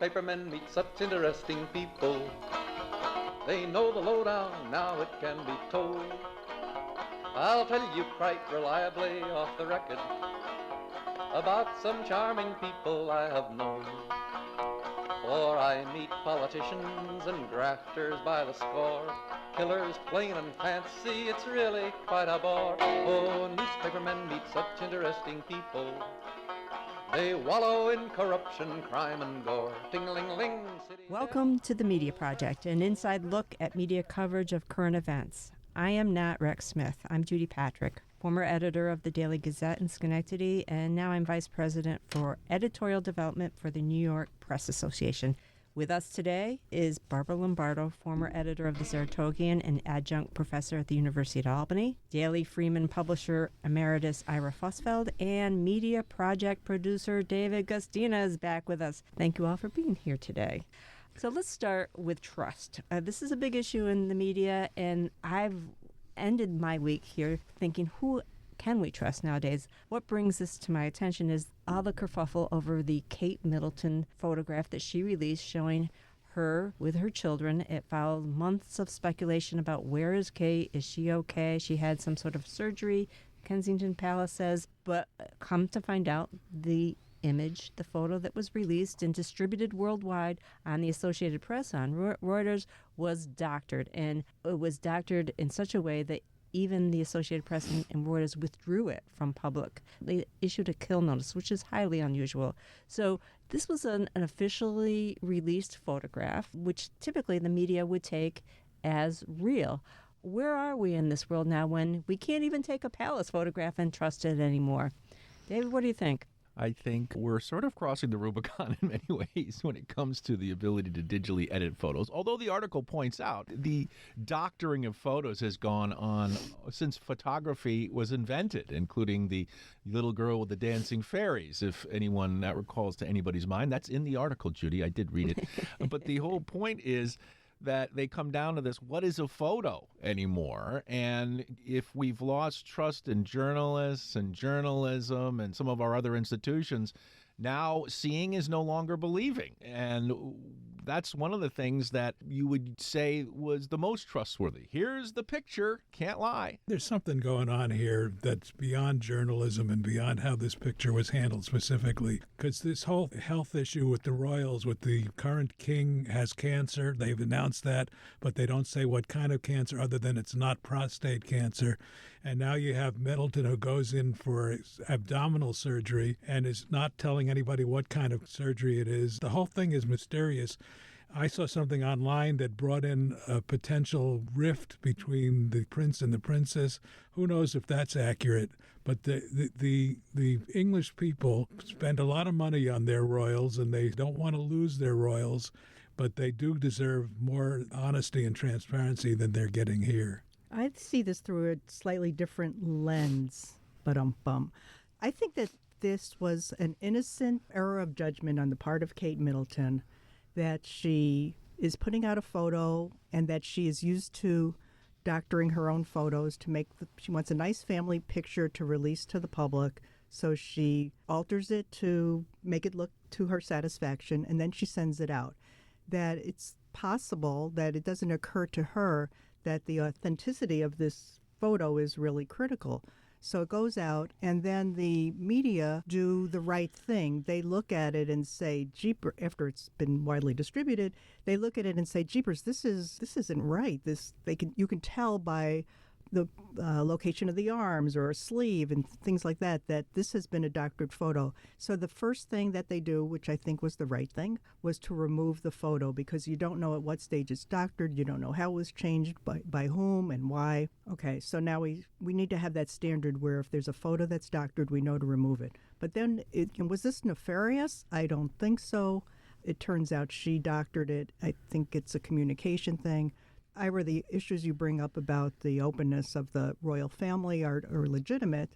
newspapermen meet such interesting people. They know the lowdown, now it can be told. I'll tell you quite reliably off the record about some charming people I have known. For I meet politicians and grafters by the score, killers plain and fancy, it's really quite a bore. Oh, newspapermen meet such interesting people. They wallow in corruption, crime, and gore. Ting-a-ling-ling, city. Welcome to The Media Project, an inside look at media coverage of current events. I am not Rex Smith. I'm Judy Patrick, former editor of the Daily Gazette in Schenectady, and now I'm vice president for editorial development for the New York Press Association. With us today is Barbara Lombardo, former editor of the Zaratogian and adjunct professor at the University of Albany, Daily Freeman publisher emeritus Ira Fussfeld, and media project producer David Gustina is back with us. Thank you all for being here today. So let's start with trust. This is a big issue in the media, and I've ended my week here thinking, who can we trust nowadays? What brings this to my attention is all the kerfuffle over the Kate Middleton photograph that she released showing her with her children. It followed months of speculation about where is Kate? Is she okay? She had some sort of surgery, Kensington Palace says, but come to find out the image, the photo that was released and distributed worldwide on the Associated Press, on Reuters, was doctored. And it was doctored in such a way that even the Associated Press and Reuters withdrew it from public. They issued a kill notice, which is highly unusual. So this was an officially released photograph, which typically the media would take as real. Where are we in this world now when we can't even take a palace photograph and trust it anymore? David, what do you think? I think we're sort of crossing the Rubicon in many ways when it comes to the ability to digitally edit photos. Although the article points out the doctoring of photos has gone on since photography was invented, including the little girl with the dancing fairies, if anyone that recalls to anybody's mind. That's in the article, Judy. I did read it. But the whole point is that they come down to this, what is a photo anymore? And if we've lost trust in journalists and journalism and some of our other institutions, now seeing is no longer believing. And that's one of the things that you would say was the most trustworthy. Here's the picture, can't lie. There's something going on here that's beyond journalism and beyond how this picture was handled specifically. Because this whole health issue with the royals, with the current king has cancer, they've announced that, but they don't say what kind of cancer other than it's not prostate cancer. And now you have Middleton who goes in for abdominal surgery and is not telling anybody what kind of surgery it is. The whole thing is mysterious. I saw something online that brought in a potential rift between the prince and the princess. Who knows if that's accurate? But the English people spend a lot of money on their royals, and they don't want to lose their royals, but they do deserve more honesty and transparency than they're getting here. I see this through a slightly different lens, I think that this was an innocent error of judgment on the part of Kate Middleton, that she is putting out a photo and that she is used to doctoring her own photos to make she wants a nice family picture to release to the public. So she alters it to make it look to her satisfaction, and then she sends it out. That it's possible that it doesn't occur to her that the authenticity of this photo is really critical. So it goes out, and then the media do the right thing. They look at it and say, "Jeepers!" After it's been widely distributed, they look at it and say, "Jeepers! This isn't right. You can tell by the location of the arms or a sleeve and things like that this has been a doctored photo." So the first thing that they do, which I think was the right thing, was to remove the photo, because you don't know at what stage it's doctored. You don't know how it was changed, by whom and why. Okay, so now we need to have that standard where if there's a photo that's doctored, we know to remove it. But then, was this nefarious? I don't think so. It turns out she doctored it. I think it's a communication thing. Ira, the issues you bring up about the openness of the royal family are legitimate,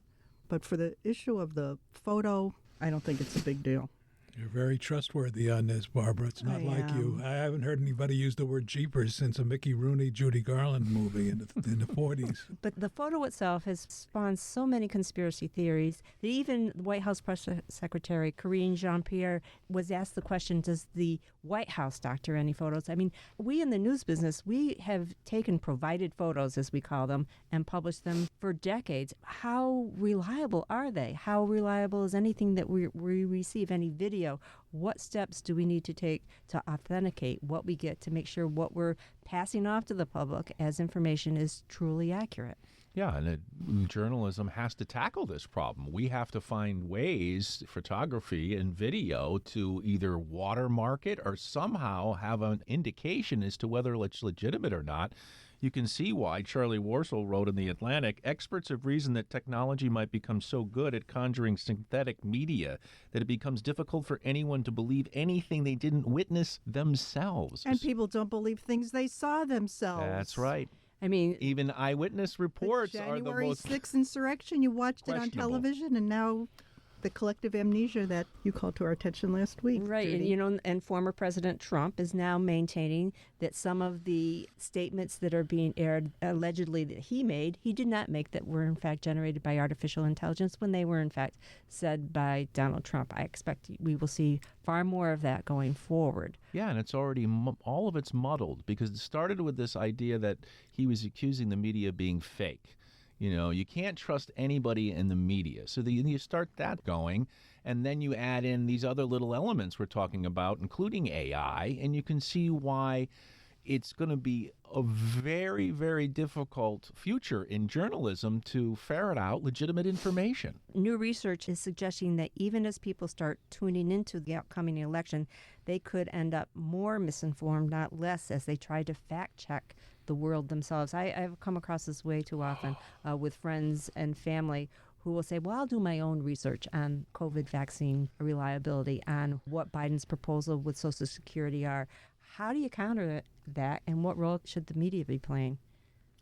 but for the issue of the photo, I don't think it's a big deal. You're very trustworthy on this, Barbara. It's not like you. I haven't heard anybody use the word jeepers since a Mickey Rooney, Judy Garland movie in the 40s. But the photo itself has spawned so many conspiracy theories that even the White House Press Secretary Karine Jean-Pierre was asked the question, does the White House doctor any photos? I mean, we in the news business, we have taken provided photos, as we call them, and published them for decades. How reliable are they? How reliable is anything that we receive, any video? What steps do we need to take to authenticate what we get to make sure what we're passing off to the public as information is truly accurate? Yeah, and journalism has to tackle this problem. We have to find ways, photography and video, to either watermark it or somehow have an indication as to whether it's legitimate or not. You can see why Charlie Warsaw wrote in The Atlantic, experts have reasoned that technology might become so good at conjuring synthetic media that it becomes difficult for anyone to believe anything they didn't witness themselves. And people don't believe things they saw themselves. That's right. I mean, even eyewitness reports are the January most 6th insurrection, you watched it on questionable. television, and now the collective amnesia that you called to our attention last week. right, Judy. and former President Trump is now maintaining that some of the statements that are being aired allegedly that he made, he did not make, that were in fact generated by artificial intelligence when they were in fact said by Donald Trump. I expect we will see far more of that going forward. Yeah, and it's already, all of it's muddled because it started with this idea that he was accusing the media of being fake. You know, you can't trust anybody in the media. So you start that going, and then you add in these other little elements we're talking about, including AI, and you can see why it's going to be a very, very difficult future in journalism to ferret out legitimate information. New research is suggesting that even as people start tuning into the upcoming election, they could end up more misinformed, not less, as they try to fact-check the world themselves. I've come across this way too often with friends and family who will say, well, I'll do my own research on COVID vaccine reliability, on what Biden's proposal with Social Security are. How do you counter that, and what role should the media be playing?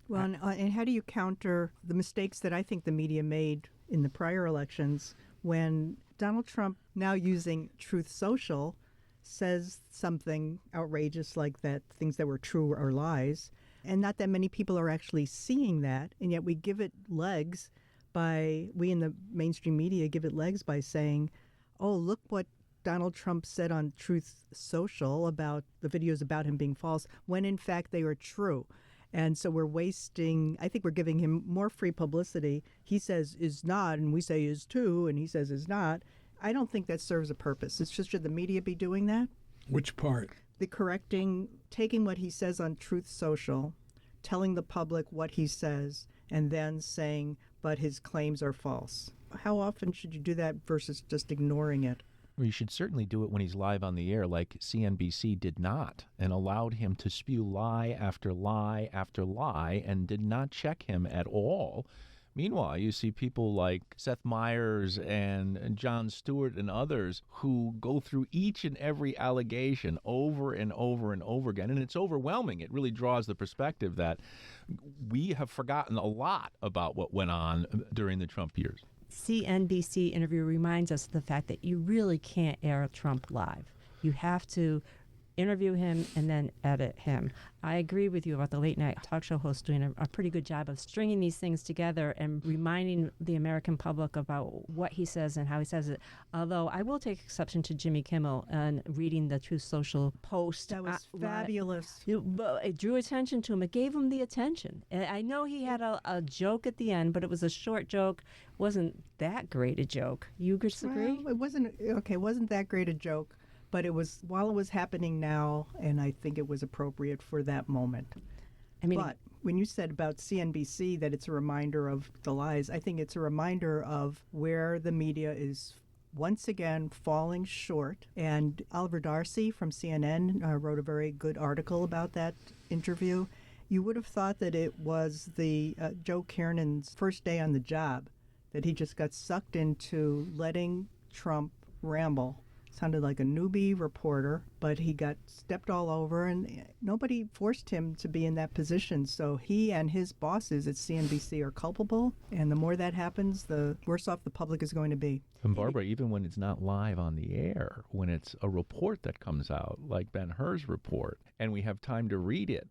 Well, and how do you counter the mistakes that I think the media made in the prior elections when Donald Trump, now using Truth Social, says something outrageous like that, things that were true or lies, and not that many people are actually seeing that, and yet we give it legs we in the mainstream media give it legs by saying, oh, look what Donald Trump said on Truth Social about the videos about him being false, when in fact they are true. And so we're wasting, I think we're giving him more free publicity. He says is not, and we say is too, and he says is not. I don't think that serves a purpose. It's just, should the media be doing that? Which part? The correcting, taking what he says on Truth Social, telling the public what he says, and then saying, but his claims are false. How often should you do that versus just ignoring it? Well, you should certainly do it when he's live on the air, like CNBC did not, and allowed him to spew lie after lie after lie and did not check him at all. Meanwhile, you see people like Seth Meyers and Jon Stewart and others who go through each and every allegation over and over and over again. And it's overwhelming. It really draws the perspective that we have forgotten a lot about what went on during the Trump years. CNBC interview reminds us of the fact that you really can't air Trump live. You have to interview him and then edit him. I agree with you about the late night talk show host doing a pretty good job of stringing these things together and reminding the American public about what he says and how he says it. Although I will take exception to Jimmy Kimmel and reading the Truth Social post. That was fabulous. It drew attention to him. It gave him the attention. And I know he had a joke at the end, but it was a short joke. Wasn't that great a joke. You disagree? Well, it wasn't that great a joke. But it was while it was happening now, and I think it was appropriate for that moment. I mean, but when you said about CNBC that it's a reminder of the lies, I think it's a reminder of where the media is once again falling short. And Oliver Darcy from CNN wrote a very good article about that interview. You would have thought that it was the Joe Kiernan's first day on the job, that he just got sucked into letting Trump ramble sounded like a newbie reporter, but he got stepped all over, and nobody forced him to be in that position. So he and his bosses at CNBC are culpable, and the more that happens, the worse off the public is going to be. And Barbara, even when it's not live on the air, when it's a report that comes out, like Ben-Hur's report, and we have time to read it,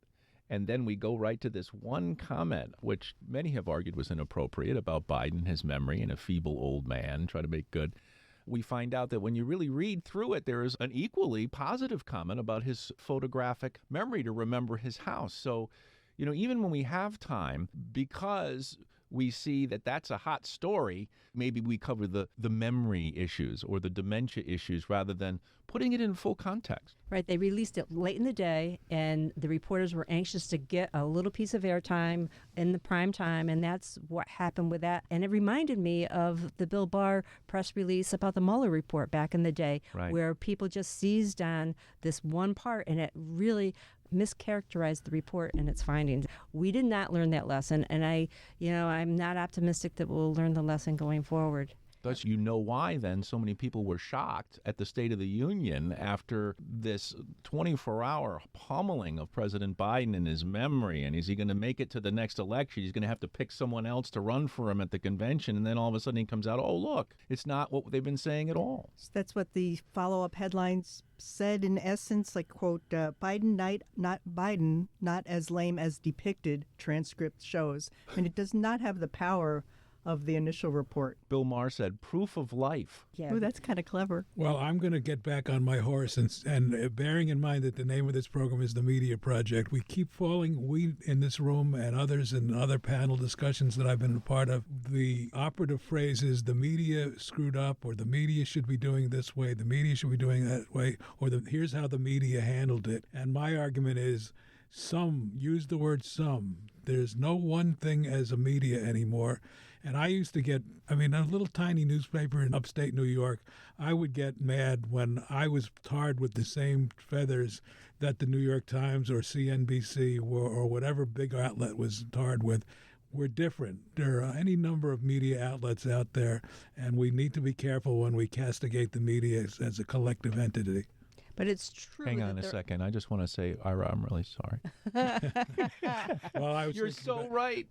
and then we go right to this one comment, which many have argued was inappropriate, about Biden, his memory, and a feeble old man, try to make good. We find out that when you really read through it, there is an equally positive comment about his photographic memory to remember his house. So, even when we have time, because we see that that's a hot story, maybe we cover the memory issues or the dementia issues rather than putting it in full context. Right. They released it late in the day, and the reporters were anxious to get a little piece of airtime in the prime time, and that's what happened with that. And it reminded me of the Bill Barr press release about the Mueller report back in the day, Right. where people just seized on this one part, and it really mischaracterized the report and its findings. We did not learn that lesson, and I'm not optimistic that we'll learn the lesson going forward. Thus, why then so many people were shocked at the State of the Union after this 24-hour pummeling of President Biden and his memory. And is he going to make it to the next election? He's going to have to pick someone else to run for him at the convention. And then all of a sudden he comes out, oh, look, it's not what they've been saying at all. That's what the follow-up headlines said in essence, like, quote, Biden, not as lame as depicted, transcript shows. And it does not have the power of the initial report. Bill Maher said, proof of life. Yeah. Ooh, that's kind of clever. Well, I'm going to get back on my horse, and bearing in mind that the name of this program is The Media Project, we in this room and others in other panel discussions that I've been a part of, the operative phrase is the media screwed up, or the media should be doing this way, the media should be doing that way, or here's how the media handled it. And my argument is use the word some. There's no one thing as a media anymore. And I used to get, a little tiny newspaper in upstate New York, I would get mad when I was tarred with the same feathers that the New York Times or CNBC or whatever big outlet was tarred with. We're different. There are any number of media outlets out there, and we need to be careful when we castigate the media as a collective entity. But it's true. Hang on a second. I just want to say, Ira, I'm really sorry. Well, You're so right.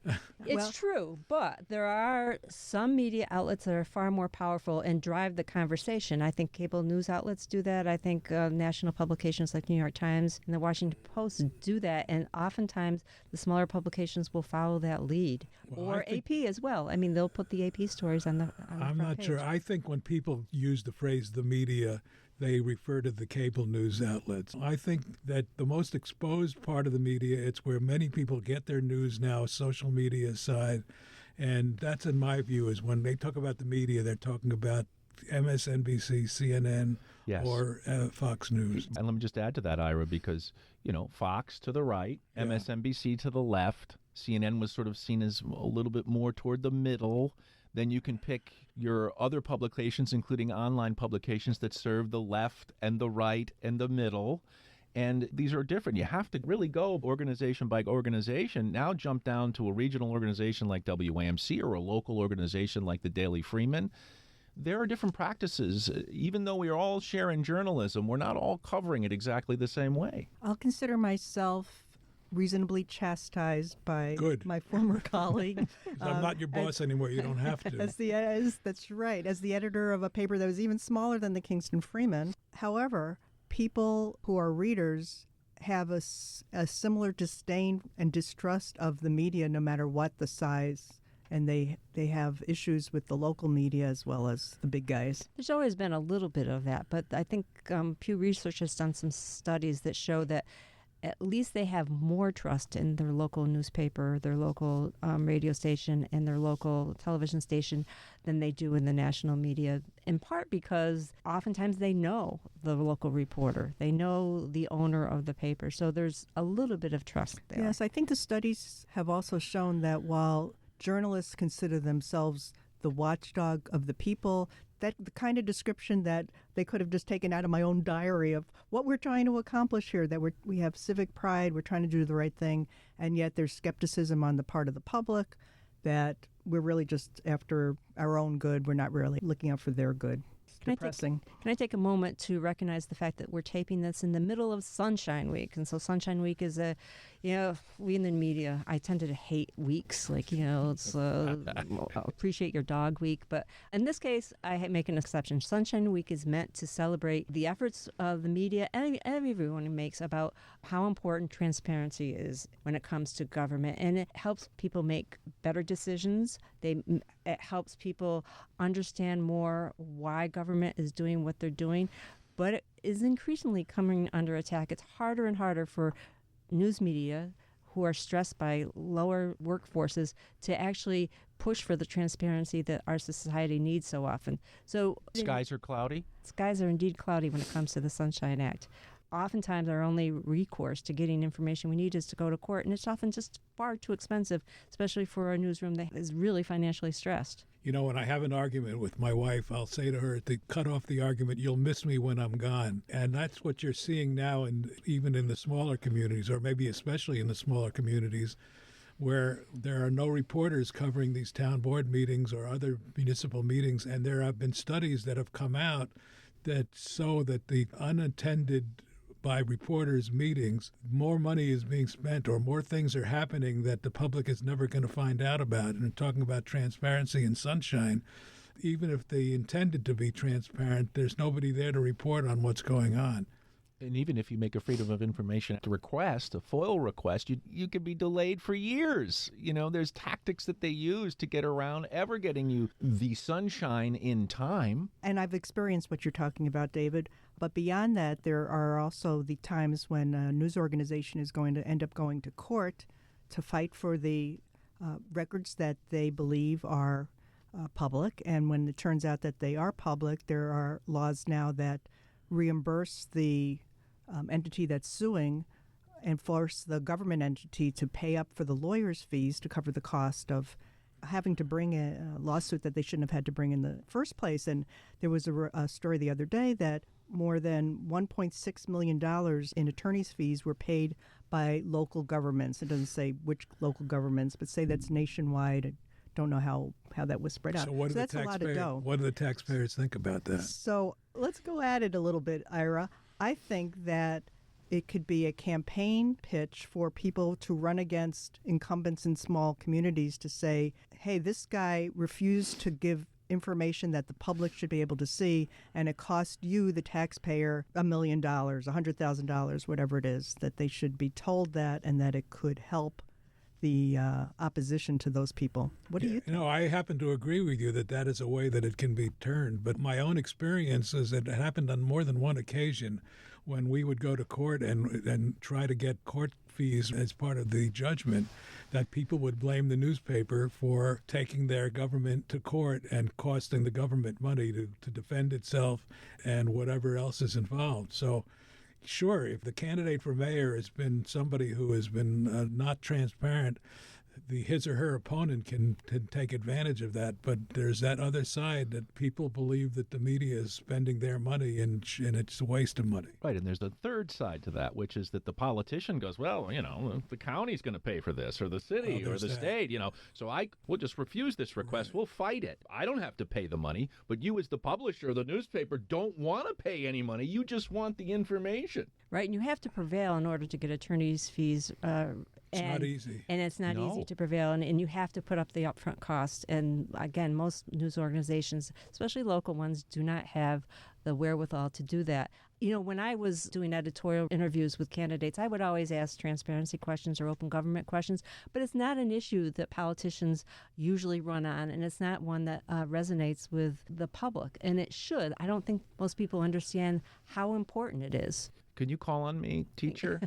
It's true, but there are some media outlets that are far more powerful and drive the conversation. I think cable news outlets do that. I think national publications like New York Times and the Washington Post do that, and oftentimes the smaller publications will follow that lead. Well, or AP as well. They'll put the AP stories on the I'm front not page. sure. I think when people use the phrase the media, they refer to the cable news outlets. I think that the most exposed part of the media, it's where many people get their news now, social media aside. And that's, in my view, is when they talk about the media, they're talking about MSNBC, CNN, Yes. or Fox News. And let me just add to that, Ira, because, Fox to the right, Yeah. MSNBC to the left, CNN was sort of seen as a little bit more toward the middle. Then you can pick your other publications, including online publications that serve the left and the right and the middle. And these are different. You have to really go organization by organization. Now jump down to a regional organization like WAMC or a local organization like the Daily Freeman. There are different practices. Even though we are all sharing journalism, we're not all covering it exactly the same way. I'll consider myself reasonably chastised by Good. my former colleague. I'm not your boss anymore. You don't have to. That's right. As the editor of a paper that was even smaller than the Kingston Freeman. However, people who are readers have a similar disdain and distrust of the media, no matter what the size. And they have issues with the local media as well as the big guys. There's always been a little bit of that, but I think Pew Research has done some studies that show that at least they have more trust in their local newspaper, their local radio station, and their local television station than they do in the national media, in part because oftentimes they know the local reporter. They know the owner of the paper. So there's a little bit of trust there. Yes, I think the studies have also shown that while journalists consider themselves the watchdog of the people, that the kind of description that they could have just taken out of my own diary of what we're trying to accomplish here, that we have civic pride, we're trying to do the right thing, and yet there's skepticism on the part of the public that we're really just after our own good, we're not really looking out for their good. depressing. Can I take a moment to recognize the fact that we're taping this in the middle of Sunshine Week? And so Sunshine Week is we in the media, I tend to hate weeks. It's appreciate your dog week. But in this case, I make an exception. Sunshine Week is meant to celebrate the efforts of the media and everyone makes about how important transparency is when it comes to government. And it helps people make better decisions. It helps people understand more why government is doing what they're doing, but it is increasingly coming under attack. It's harder and harder for news media who are stressed by lower workforces to actually push for the transparency that our society needs so often. So Skies are cloudy? Skies are indeed cloudy when it comes to the Sunshine Act. Oftentimes our only recourse to getting information we need is to go to court, and it's often just far too expensive, especially for a newsroom that is really financially stressed. When I have an argument with my wife, I'll say to her, to cut off the argument, you'll miss me when I'm gone. And that's what you're seeing now, even in the smaller communities, or maybe especially in the smaller communities, where there are no reporters covering these town board meetings or other municipal meetings. And there have been studies that have come out that show that the unattended by reporters' meetings, more money is being spent or more things are happening that the public is never going to find out about. And talking about transparency and sunshine, even if they intended to be transparent, there's nobody there to report on what's going on. And even if you make a Freedom of Information request, a FOIL request, you could be delayed for years. There's tactics that they use to get around ever getting you the sunshine in time. And I've experienced what you're talking about, David. But beyond that, there are also the times when a news organization is going to end up going to court to fight for the records that they believe are public. And when it turns out that they are public, there are laws now that reimburse the entity that's suing and force the government entity to pay up for the lawyer's fees to cover the cost of having to bring a lawsuit that they shouldn't have had to bring in the first place. And there was a story the other day that more than $1.6 million in attorney's fees were paid by local governments. It doesn't say which local governments, but say that's nationwide. I don't know how that was spread out. So that's a lot of dough. What do the taxpayers think about that? So let's go at it a little bit, Ira. I think that it could be a campaign pitch for people to run against incumbents in small communities to say, hey, this guy refused to give information that the public should be able to see, and it cost you, the taxpayer, $1 million, $100,000, whatever it is, that they should be told that and that it could help the opposition to those people. What do you think? I happen to agree with you that is a way that it can be turned. But my own experience is that it happened on more than one occasion when we would go to court and try to get court fees as part of the judgment, that people would blame the newspaper for taking their government to court and costing the government money to defend itself and whatever else is involved. So sure, if the candidate for mayor has been somebody who has been not transparent, his or her opponent can take advantage of that. But there's that other side that people believe that the media is spending their money and it's a waste of money. Right, and there's the third side to that, which is that the politician goes, well, the county's going to pay for this, or the city, or the state, so we'll just refuse this request. Right. We'll fight it. I don't have to pay the money, but you as the publisher of the newspaper don't want to pay any money. You just want the information. Right, and you have to prevail in order to get attorney's fees. It's not easy. And it's not easy to prevail, and you have to put up the upfront cost. And again, most news organizations, especially local ones, do not have the wherewithal to do that. When I was doing editorial interviews with candidates, I would always ask transparency questions or open government questions, but it's not an issue that politicians usually run on, and it's not one that resonates with the public, and it should. I don't think most people understand how important it is. Can you call on me, teacher?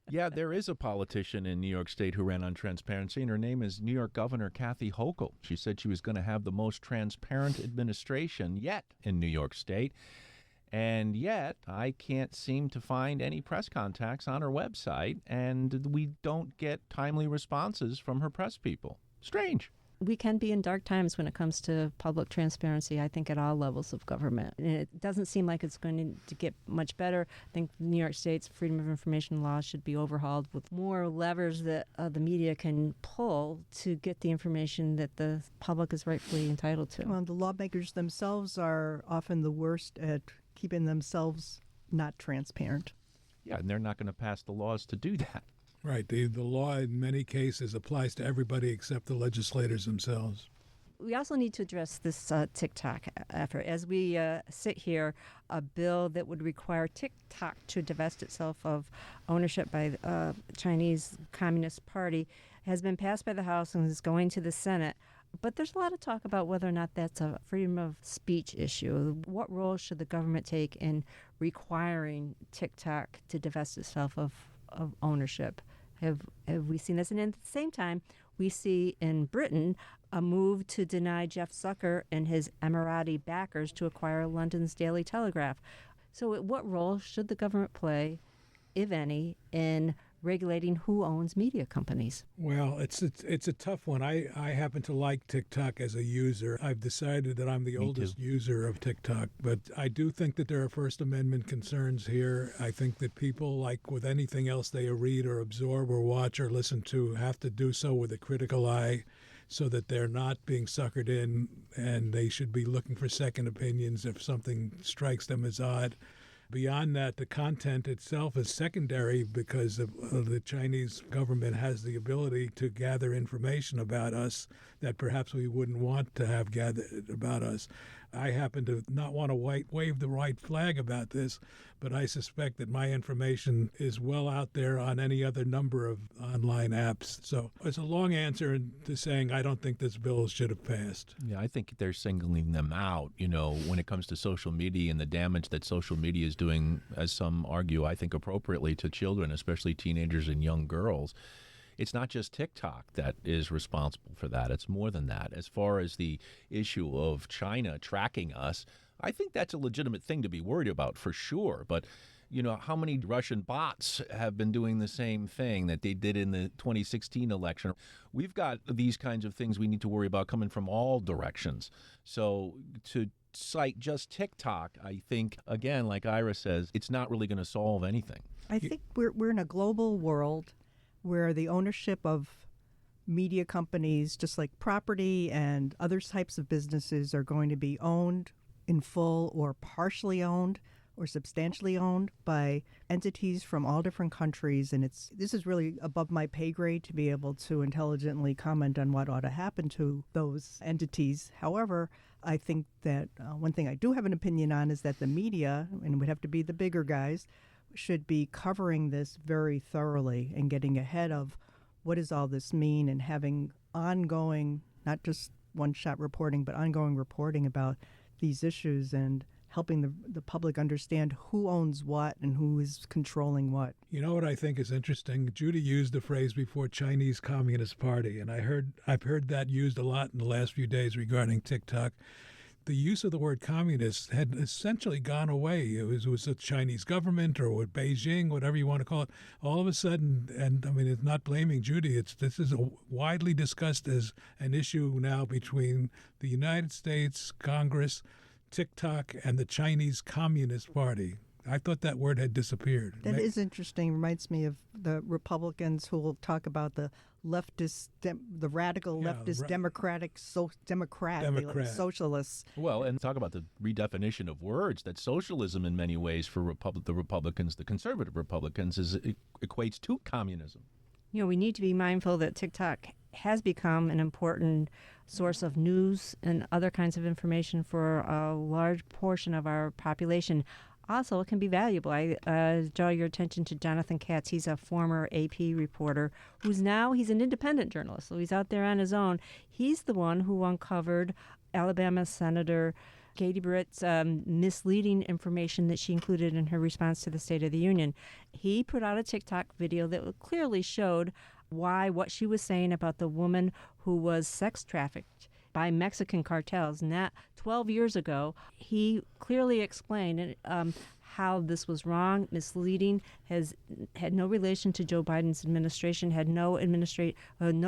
Yeah, there is a politician in New York State who ran on transparency, and her name is New York Governor Kathy Hochul. She said she was going to have the most transparent administration yet in New York State. And yet, I can't seem to find any press contacts on her website, and we don't get timely responses from her press people. Strange. we can be in dark times when it comes to public transparency, I think, at all levels of government. And it doesn't seem like it's going to get much better. I think New York State's freedom of information law should be overhauled with more levers that the media can pull to get the information that the public is rightfully entitled to. Well, the lawmakers themselves are often the worst at keeping themselves not transparent. Yeah, and they're not going to pass the laws to do that. Right. The law in many cases applies to everybody except the legislators themselves. We also need to address this TikTok effort. As we sit here, a bill that would require TikTok to divest itself of ownership by the Chinese Communist Party has been passed by the House and is going to the Senate. But there's a lot of talk about whether or not that's a freedom of speech issue. What role should the government take in requiring TikTok to divest itself of ownership? Have we seen this? And at the same time, we see in Britain a move to deny Jeff Zucker and his Emirati backers to acquire London's Daily Telegraph. So what role should the government play, if any, in regulating who owns media companies? Well, it's a tough one. I happen to like TikTok as a user. I've decided that I'm the oldest user of TikTok, but I do think that there are First Amendment concerns here. I think that people, like with anything else they read or absorb or watch or listen to, have to do so with a critical eye so that they're not being suckered in, and they should be looking for second opinions if something strikes them as odd. Beyond that, the content itself is secondary because the Chinese government has the ability to gather information about us that perhaps we wouldn't want to have gathered about us. I happen to not want to wave the white flag about this, but I suspect that my information is well out there on any other number of online apps. So it's a long answer to saying I don't think this bill should have passed. Yeah, I think they're singling them out, when it comes to social media and the damage that social media is doing, as some argue, I think appropriately, to children, especially teenagers and young girls. It's not just TikTok that is responsible for that. It's more than that. As far as the issue of China tracking us, I think that's a legitimate thing to be worried about for sure. But, how many Russian bots have been doing the same thing that they did in the 2016 election? We've got these kinds of things we need to worry about coming from all directions. So to cite just TikTok, I think, again, like Ira says, it's not really going to solve anything. I think we're in a global world where the ownership of media companies, just like property and other types of businesses, are going to be owned in full or partially owned or substantially owned by entities from all different countries. And this is really above my pay grade to be able to intelligently comment on what ought to happen to those entities. However, I think that one thing I do have an opinion on is that the media, and it would have to be the bigger guys, should be covering this very thoroughly and getting ahead of what does all this mean, and having ongoing, not just one-shot reporting, but ongoing reporting about these issues and helping the public understand who owns what and who is controlling what. You know what I think is interesting? Judy used the phrase before, Chinese Communist Party, and I've heard that used a lot in the last few days regarding TikTok. The use of the word communist had essentially gone away. It was the Chinese government or with Beijing, whatever you want to call it. All of a sudden, and I mean, it's not blaming Judy. This is widely discussed as an issue now between the United States, Congress, TikTok, and the Chinese Communist Party. I thought that word had disappeared. That is interesting. Reminds me of the Republicans who will talk about the leftist, the radical leftist democratic socialists. Well, and talk about the redefinition of words, that socialism in many ways for the Republicans, the conservative Republicans, equates to communism. We need to be mindful that TikTok has become an important source of news and other kinds of information for a large portion of our population. Also, it can be valuable. I draw your attention to Jonathan Katz. He's a former AP reporter he's an independent journalist, so he's out there on his own. He's the one who uncovered Alabama Senator Katie Britt's misleading information that she included in her response to the State of the Union. He put out a TikTok video that clearly showed what she was saying about the woman who was sex trafficked by Mexican cartels. And that 12 years ago, he clearly explained how this was wrong, misleading, had no relation to Joe Biden's administration, had no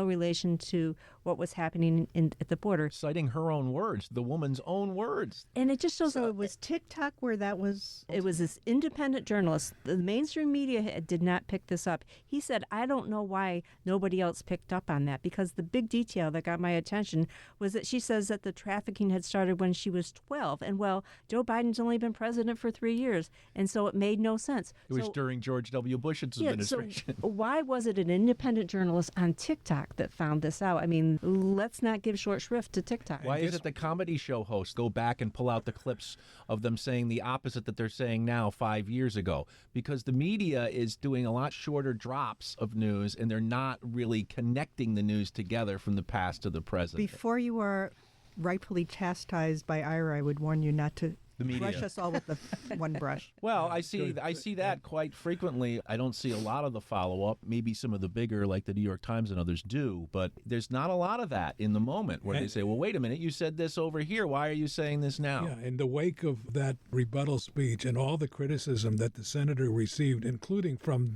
relation to what was happening at the border. Citing her own words, the woman's own words. And it just shows So it was TikTok where that was. it was this independent journalist. The mainstream media did not pick this up. He said, I don't know why nobody else picked up on that, because the big detail that got my attention was that she says that the trafficking had started when she was 12. And well, Joe Biden's only been president for 3 years. And so it made no sense. It was during George W. Bush's administration. So why was it an independent journalist on TikTok that found this out? I mean, let's not give short shrift to TikTok. Why is it the comedy show hosts go back and pull out the clips of them saying the opposite that they're saying now 5 years ago? Because the media is doing a lot shorter drops of news, and they're not really connecting the news together from the past to the present. Before you are rightfully chastised by Ira, I would warn you not to The media. brush us all with the one brush. Well, I see that quite frequently. I don't see a lot of the follow-up. Maybe some of the bigger, like the New York Times and others, do. But there's not a lot of that in the moment where they say, well, wait a minute, you said this over here. Why are you saying this now? Yeah, in the wake of that rebuttal speech and all the criticism that the senator received, including from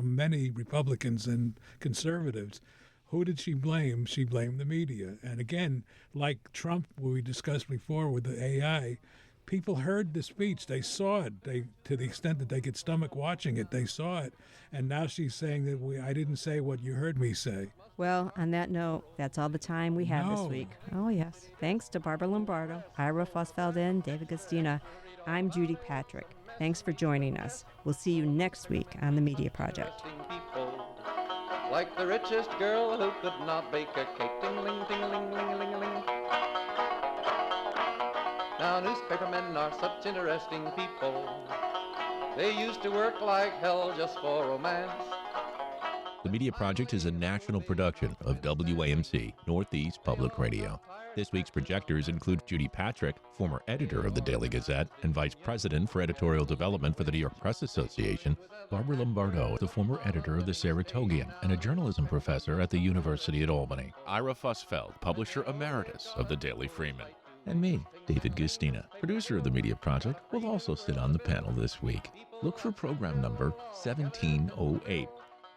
many Republicans and conservatives, who did she blame? She blamed the media. And again, like Trump, who we discussed before with the AI, people heard the speech. They saw it. To the extent that they could stomach watching it, they saw it. And now she's saying that I didn't say what you heard me say. Well, on that note, that's all the time we have this week. Oh, yes. Thanks to Barbara Lombardo, Ira Fosfeld, and David Gustina. I'm Judy Patrick. Thanks for joining us. We'll see you next week on The Media Project. People, like the richest girl who could not bake a cake. Ting-a-ling, ting-a-ling, ling-a-ling-a-ling. Now newspapermen are such interesting people. They used to work like hell just for romance. The Media Project is a national production of WAMC, Northeast Public Radio. This week's projectors include Judy Patrick, former editor of the Daily Gazette and vice president for editorial development for the New York Press Association; Barbara Lombardo, the former editor of the Saratogian and a journalism professor at the University at Albany; Ira Fusfeld, publisher emeritus of the Daily Freeman; and me, David Gustina, producer of the Media Project, will also sit on the panel this week. Look for program number 1708.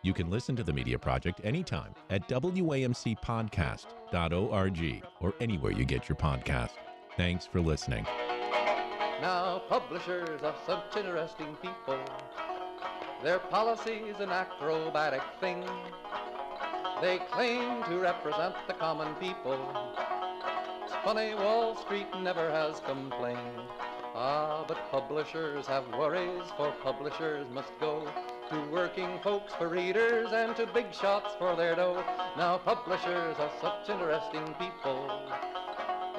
You can listen to the Media Project anytime at WAMCpodcast.org or anywhere you get your podcast. Thanks for listening. Now publishers are such interesting people. Their policy's an acrobatic thing. They claim to represent the common people. It's funny, Wall Street never has complained. Ah, but publishers have worries, for publishers must go to working folks for readers and to big shots for their dough. Now publishers are such interesting people.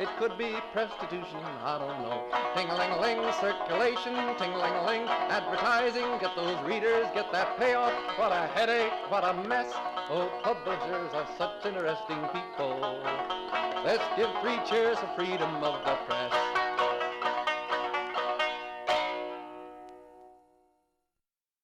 It could be prostitution, I don't know. Ting-a-ling-a-ling, circulation, ting-a-ling-a-ling, advertising, get those readers, get that payoff. What a headache, what a mess. Oh, publishers are such interesting people. Let's give 3 cheers for freedom of the press.